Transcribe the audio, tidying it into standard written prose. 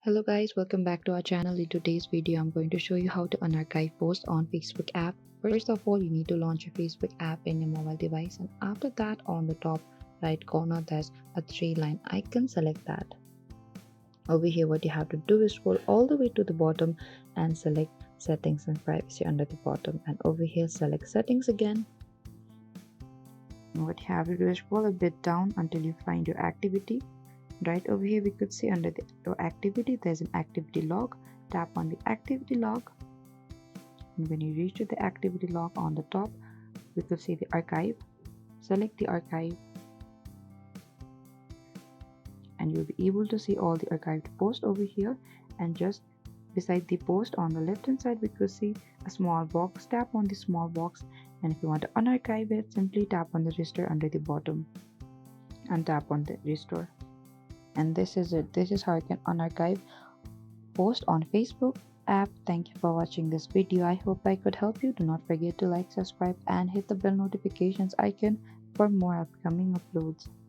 Hello guys, welcome back to our channel. In today's video, I'm going to show you how to unarchive posts on Facebook app. First of all, you need to launch your Facebook app in your mobile device, and after that on the top right corner there's a three-line icon. Select that. Over here what you have to do is scroll all the way to the bottom and select settings and privacy under the bottom, and over here select settings again. And what you have to do is scroll a bit down until you find your activity. Right over here we could see under your activity there's an activity log. Tap on the activity log, and when you reach to the activity log on the top we could see the archive. Select the archive and you'll be able to see all the archived posts over here, and just beside the post on the left hand side we could see a small box. Tap on the small box, and if you want to unarchive it, simply tap on the restore under the bottom and tap on the restore. And this is it. This is how you can unarchive post on Facebook app. Thank you for watching this video. I hope I could help you. Do not forget to like, subscribe and hit the bell notifications icon for more upcoming uploads.